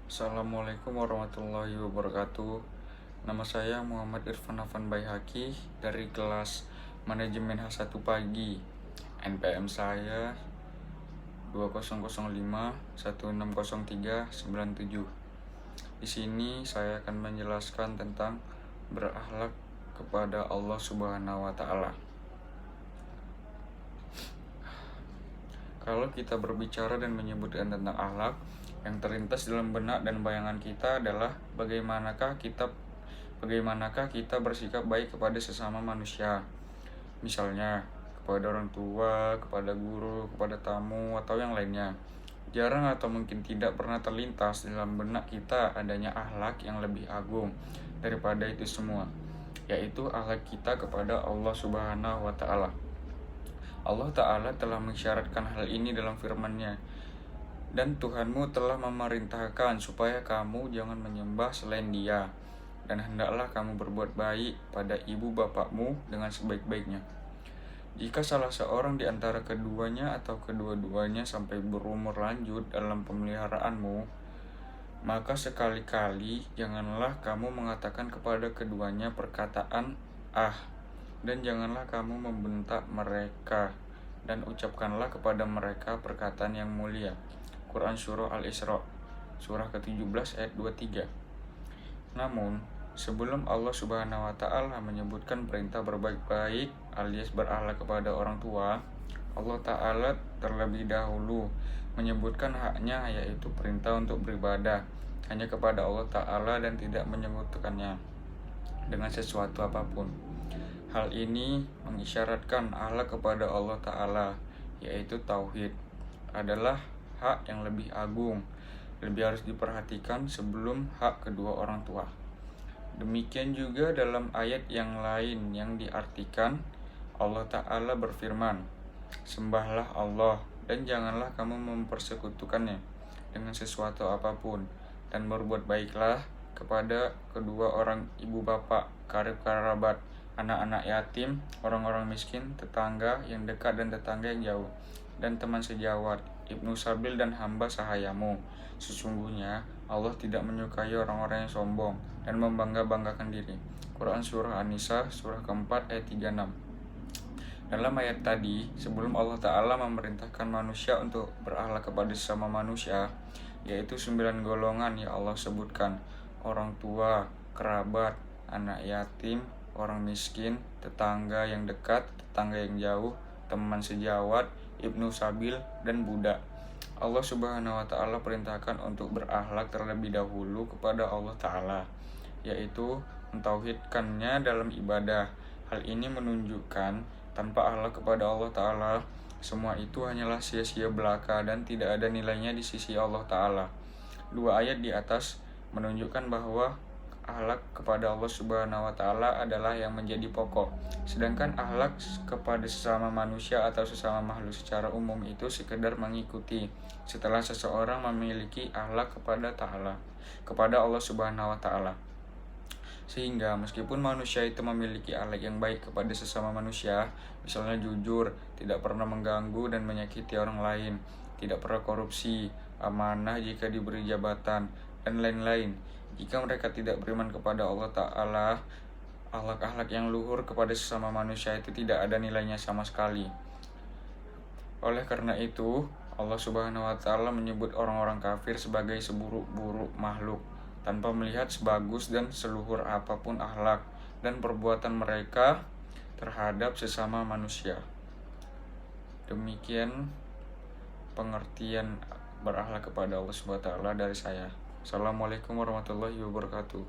Assalamualaikum warahmatullahi wabarakatuh. Nama saya Muhammad Irfan Afan Baihaqi dari kelas Manajemen H1 Pagi. NPM saya 2005 160397. Di sini saya akan menjelaskan tentang berakhlak kepada Allah Subhanahu wa taala. Kalau kita berbicara dan menyebutkan tentang akhlak, yang terlintas dalam benak dan bayangan kita adalah bagaimanakah kita bersikap baik kepada sesama manusia. Misalnya, kepada orang tua, kepada guru, kepada tamu, atau yang lainnya. Jarang atau mungkin tidak pernah terlintas dalam benak kita adanya akhlak yang lebih agung daripada itu semua, yaitu akhlak kita kepada Allah Subhanahu wa taala. Allah Ta'ala telah mensyaratkan hal ini dalam firman-Nya. Dan Tuhanmu telah memerintahkan supaya kamu jangan menyembah selain Dia, dan hendaklah kamu berbuat baik pada ibu bapakmu dengan sebaik-baiknya. Jika salah seorang di antara keduanya atau kedua-duanya sampai berumur lanjut dalam pemeliharaanmu, maka sekali-kali janganlah kamu mengatakan kepada keduanya perkataan dan janganlah kamu membentak mereka, dan ucapkanlah kepada mereka perkataan yang mulia. Quran Surah Al-Isra, surah ke-17 ayat 23. Namun, sebelum Allah Subhanahu wa taala menyebutkan perintah berbaik baik alias berakhlak kepada orang tua, Allah Ta'ala terlebih dahulu menyebutkan haknya, yaitu perintah untuk beribadah hanya kepada Allah Ta'ala dan tidak menyekutukannya dengan sesuatu apapun. Hal ini mengisyaratkan akhlak kepada Allah Ta'ala, yaitu tauhid, adalah hak yang lebih agung, lebih harus diperhatikan sebelum hak kedua orang tua. Demikian juga dalam ayat yang lain yang diartikan, Allah Ta'ala berfirman, "Sembahlah Allah dan janganlah kamu mempersekutukannya dengan sesuatu apapun, dan berbuat baiklah kepada kedua orang ibu bapak, karib kerabat, anak-anak yatim, orang-orang miskin, tetangga yang dekat dan tetangga yang jauh, dan teman sejawat, ibnu sabil dan hamba sahayamu. Sesungguhnya Allah tidak menyukai orang-orang yang sombong dan membangga-banggakan diri." Quran Surah An-Nisa, surah keempat ayat 36. Dalam ayat tadi, sebelum Allah Ta'ala memerintahkan manusia untuk berakhlak kepada sesama manusia, yaitu 9 golongan yang Allah sebutkan: orang tua, kerabat, anak yatim, orang miskin, tetangga yang dekat, tetangga yang jauh, teman sejawat, ibnu sabil, dan budak. Allah Subhanahu wa taala perintahkan untuk berakhlak terlebih dahulu kepada Allah Ta'ala, yaitu mentauhidkannya dalam ibadah. Hal ini menunjukkan tanpa akhlak kepada Allah Ta'ala, semua itu hanyalah sia-sia belaka dan tidak ada nilainya di sisi Allah Ta'ala. Dua ayat di atas menunjukkan bahwa akhlak kepada Allah Subhanahu wa taala adalah yang menjadi pokok. Sedangkan akhlak kepada sesama manusia atau sesama makhluk secara umum itu sekedar mengikuti setelah seseorang memiliki akhlak kepada Allah Subhanahu wa taala. Sehingga meskipun manusia itu memiliki akhlak yang baik kepada sesama manusia, misalnya jujur, tidak pernah mengganggu dan menyakiti orang lain, tidak pernah korupsi, amanah jika diberi jabatan, dan lain-lain, jika mereka tidak beriman kepada Allah Ta'ala, akhlak-akhlak yang luhur kepada sesama manusia itu tidak ada nilainya sama sekali. Oleh karena itu, Allah Subhanahu wa taala menyebut orang-orang kafir sebagai seburuk-buruk makhluk, tanpa melihat sebagus dan seluhur apapun akhlak dan perbuatan mereka terhadap sesama manusia. Demikian pengertian berakhlak kepada Allah Subhanahu wa taala dari saya. Assalamualaikum warahmatullahi wabarakatuh.